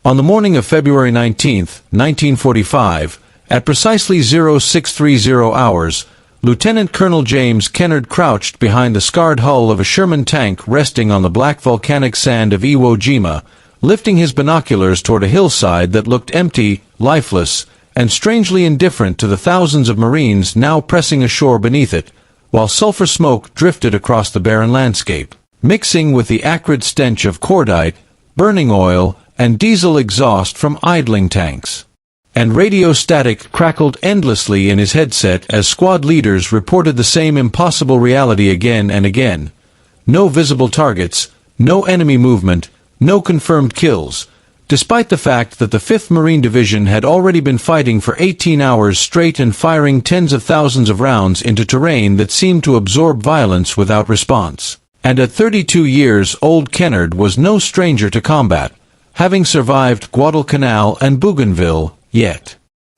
On the morning of February 19, 1945, at precisely 0630 hours, Lieutenant Colonel James Kennard crouched behind the scarred hull of a Sherman tank resting on the black volcanic sand of Iwo Jima, lifting his binoculars toward a hillside that looked empty, lifeless, and strangely indifferent to the thousands of Marines now pressing ashore beneath it, while sulfur smoke drifted across the barren landscape, mixing with the acrid stench of cordite, burning oil, and diesel exhaust from idling tanks. And radio static crackled endlessly in his headset as squad leaders reported the same impossible reality again and again. No visible targets, no enemy movement, no confirmed kills, despite the fact that the 5th Marine Division had already been fighting for 18 hours straight and firing tens of thousands of rounds into terrain that seemed to absorb violence without response. And at 32 years old, Kennard was no stranger to combat, having survived Guadalcanal and Bougainville, yet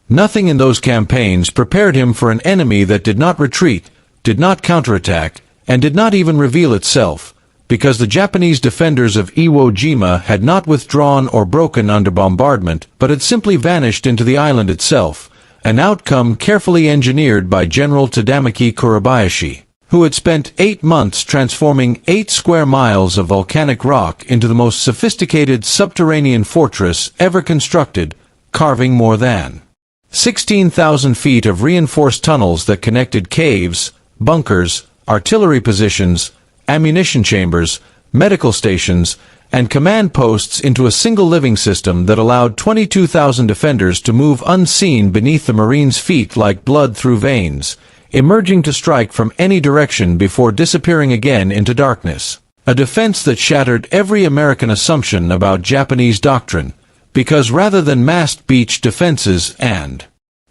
nothing in those campaigns prepared him for an enemy that did not retreat, did not counterattack, and did not even reveal itself, because the Japanese defenders of Iwo Jima had not withdrawn or broken under bombardment, but had simply vanished into the island itself, an outcome carefully engineered by General Tadamichi Kuribayashi, who had spent 8 months transforming 8 square miles of volcanic rock into the most sophisticated subterranean fortress ever constructed, carving more than 16,000 feet of reinforced tunnels that connected caves, bunkers, artillery positions, ammunition chambers, medical stations, and command posts into a single living system that allowed 22,000 defenders to move unseen beneath the Marines' feet like blood through veins, emerging to strike from any direction before disappearing again into darkness. A defense that shattered every American assumption about Japanese doctrine, because rather than massed beach defenses and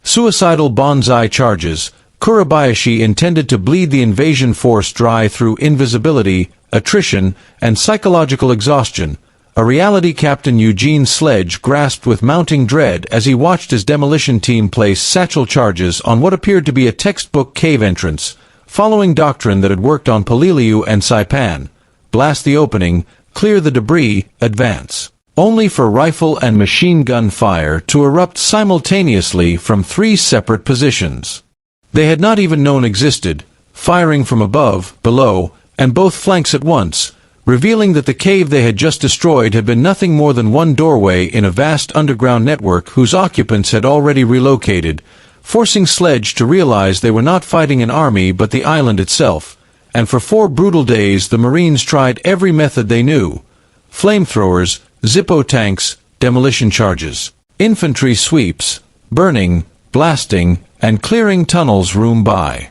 suicidal banzai charges, Kuribayashi intended to bleed the invasion force dry through invisibility, attrition, and psychological exhaustion, a reality Captain Eugene Sledge grasped with mounting dread as he watched his demolition team place satchel charges on what appeared to be a textbook cave entrance, following doctrine that had worked on Peleliu and Saipan: blast the opening, clear the debris, advance, only for rifle and machine gun fire to erupt simultaneously from 3 separate positions they had not even known existed, firing from above, below, and both flanks at once, revealing that the cave they had just destroyed had been nothing more than one doorway in a vast underground network whose occupants had already relocated, forcing Sledge to realize they were not fighting an army but the island itself. And for 4 brutal days the Marines tried every method they knew: flamethrowers, Zippo tanks, demolition charges, infantry sweeps, burning, blasting, and clearing tunnels room by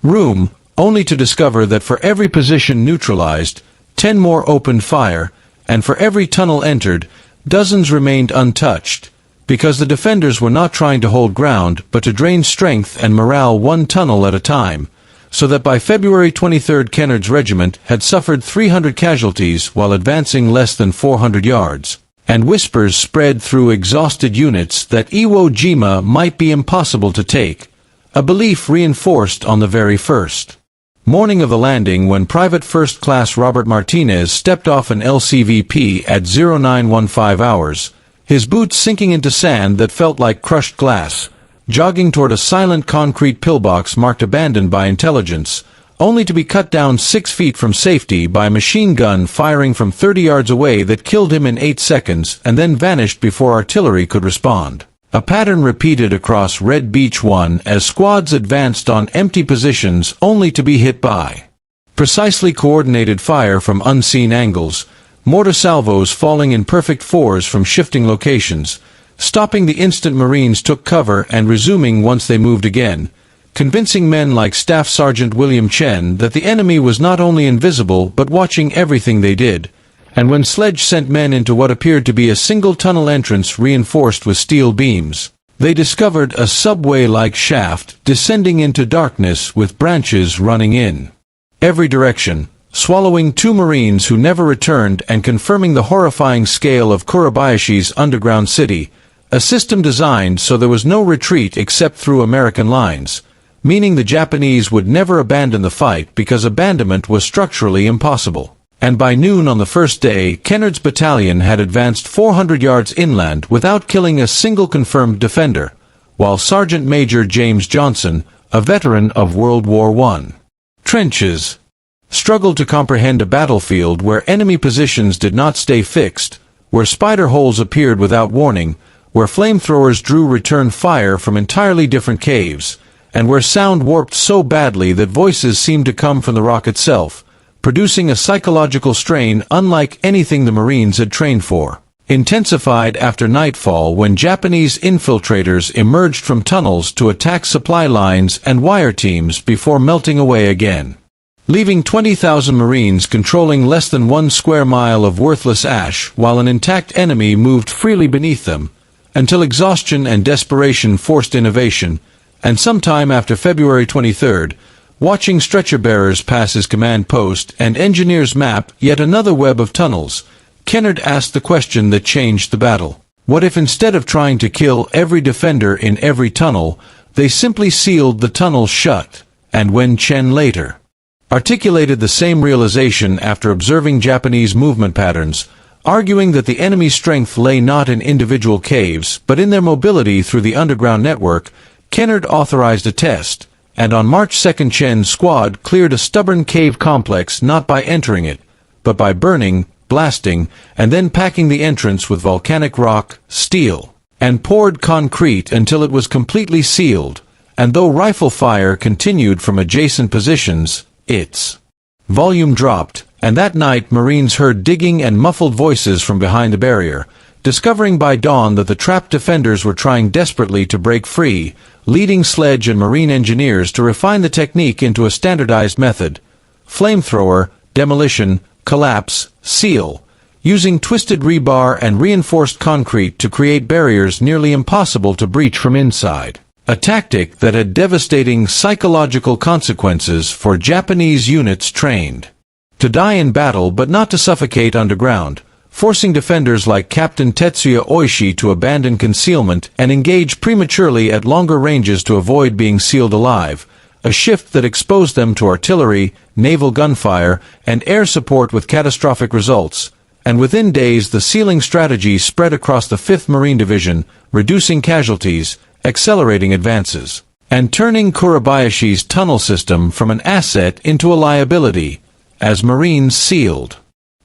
room, only to discover that for every position neutralized, 10 more opened fire, and for every tunnel entered, dozens remained untouched, because the defenders were not trying to hold ground but to drain strength and morale one tunnel at a time, so that by February 23 Kennard's regiment had suffered 300 casualties while advancing less than 400 yards. And whispers spread through exhausted units that Iwo Jima might be impossible to take, a belief reinforced on the very first morning of the landing when Private First Class Robert Martinez stepped off an LCVP at 0915 hours, his boots sinking into sand that felt like crushed glass, jogging toward a silent concrete pillbox marked abandoned by intelligence, only to be cut down 6 feet from safety by a machine gun firing from 30 yards away that killed him in 8 seconds and then vanished before artillery could respond. A pattern repeated across Red Beach 1 as squads advanced on empty positions only to be hit by precisely coordinated fire from unseen angles, mortar salvos falling in perfect fours from shifting locations, stopping the instant Marines took cover and resuming once they moved again, convincing men like Staff Sergeant William Chen that the enemy was not only invisible but watching everything they did. And when Sledge sent men into what appeared to be a single tunnel entrance reinforced with steel beams, they discovered a subway-like shaft descending into darkness with branches running in every direction, swallowing 2 Marines who never returned and confirming the horrifying scale of Kuribayashi's underground city, a system designed so there was no retreat except through American lines, meaning the Japanese would never abandon the fight because abandonment was structurally impossible. And by noon on the first day, Kennard's battalion had advanced 400 yards inland without killing a single confirmed defender, while Sergeant Major James Johnson, a veteran of World War I, trenches, struggled to comprehend a battlefield where enemy positions did not stay fixed, where spider holes appeared without warning, where flamethrowers drew return fire from entirely different caves, and where sound warped so badly that voices seemed to come from the rock itself, producing a psychological strain unlike anything the Marines had trained for. Intensified after nightfall when Japanese infiltrators emerged from tunnels to attack supply lines and wire teams before melting away again, leaving 20,000 Marines controlling less than 1 square mile of worthless ash while an intact enemy moved freely beneath them, until exhaustion and desperation forced innovation, and sometime after February 23rd, watching stretcher-bearers pass his command post and engineers map yet another web of tunnels, Kennard asked the question that changed the battle. What if instead of trying to kill every defender in every tunnel, they simply sealed the tunnels shut? And when Chen later articulated the same realization after observing Japanese movement patterns, arguing that the enemy's strength lay not in individual caves but in their mobility through the underground network, Kennard authorized a test, and on March 2 Chen's squad cleared a stubborn cave complex not by entering it, but by burning, blasting, and then packing the entrance with volcanic rock, steel, and poured concrete until it was completely sealed, and though rifle fire continued from adjacent positions, its volume dropped, and that night Marines heard digging and muffled voices from behind the barrier, discovering by dawn that the trapped defenders were trying desperately to break free, leading Sledge and Marine engineers to refine the technique into a standardized method: flamethrower, demolition, collapse, seal, using twisted rebar and reinforced concrete to create barriers nearly impossible to breach from inside. A tactic that had devastating psychological consequences for Japanese units trained to die in battle but not to suffocate underground, forcing defenders like Captain Tetsuya Oishi to abandon concealment and engage prematurely at longer ranges to avoid being sealed alive, a shift that exposed them to artillery, naval gunfire, and air support with catastrophic results. And within days the sealing strategy spread across the 5th Marine Division, reducing casualties, accelerating advances, and turning Kuribayashi's tunnel system from an asset into a liability, as Marines sealed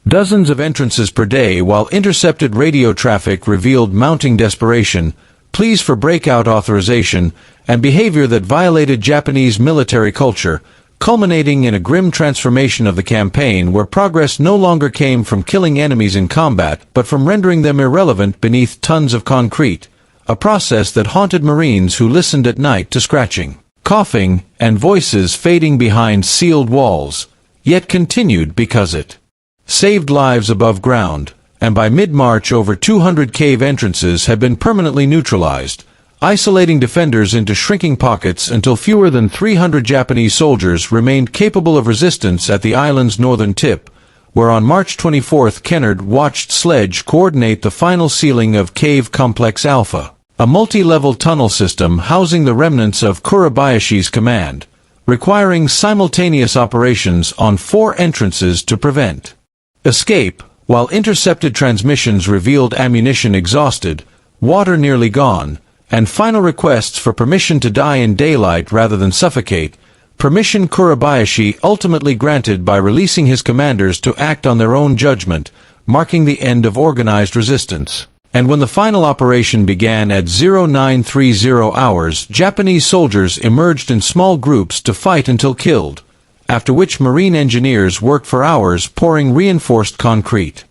dozens of entrances per day while intercepted radio traffic revealed mounting desperation, pleas for breakout authorization, and behavior that violated Japanese military culture, culminating in a grim transformation of the campaign where progress no longer came from killing enemies in combat but from rendering them irrelevant beneath tons of concrete, a process that haunted Marines who listened at night to scratching, coughing, and voices fading behind sealed walls, yet continued because it saved lives above ground, and by mid-March over 200 cave entrances had been permanently neutralized, isolating defenders into shrinking pockets until fewer than 300 Japanese soldiers remained capable of resistance at the island's northern tip, where on March 24 Kennard watched Sledge coordinate the final sealing of Cave Complex Alpha, a multi-level tunnel system housing the remnants of Kuribayashi's command, requiring simultaneous operations on 4 entrances to prevent escape, while intercepted transmissions revealed ammunition exhausted, water nearly gone, and final requests for permission to die in daylight rather than suffocate, permission Kuribayashi ultimately granted by releasing his commanders to act on their own judgment, marking the end of organized resistance. And when the final operation began at 0930 hours, Japanese soldiers emerged in small groups to fight until killed, after which Marine engineers worked for hours pouring reinforced concrete,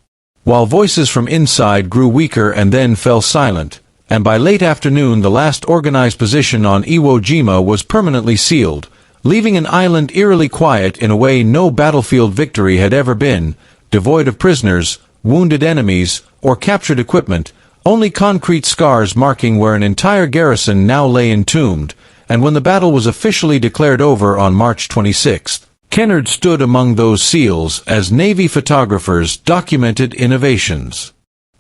while voices from inside grew weaker and then fell silent, and by late afternoon the last organized position on Iwo Jima was permanently sealed, leaving an island eerily quiet in a way no battlefield victory had ever been, devoid of prisoners, wounded enemies, or captured equipment, only concrete scars marking where an entire garrison now lay entombed. And when the battle was officially declared over on March 26, Kennard stood among those seals as Navy photographers documented innovations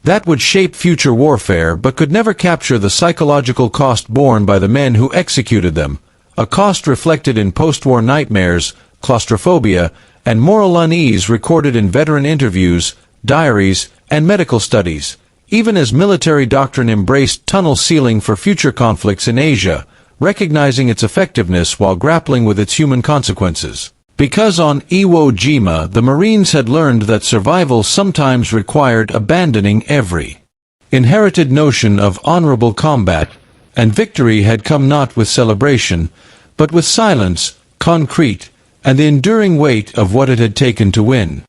that would shape future warfare but could never capture the psychological cost borne by the men who executed them, a cost reflected in post-war nightmares, claustrophobia, and moral unease recorded in veteran interviews, diaries, and medical studies, even as military doctrine embraced tunnel sealing for future conflicts in Asia, recognizing its effectiveness while grappling with its human consequences. Because on Iwo Jima the Marines had learned that survival sometimes required abandoning every inherited notion of honorable combat, and victory had come not with celebration, but with silence, concrete, and the enduring weight of what it had taken to win.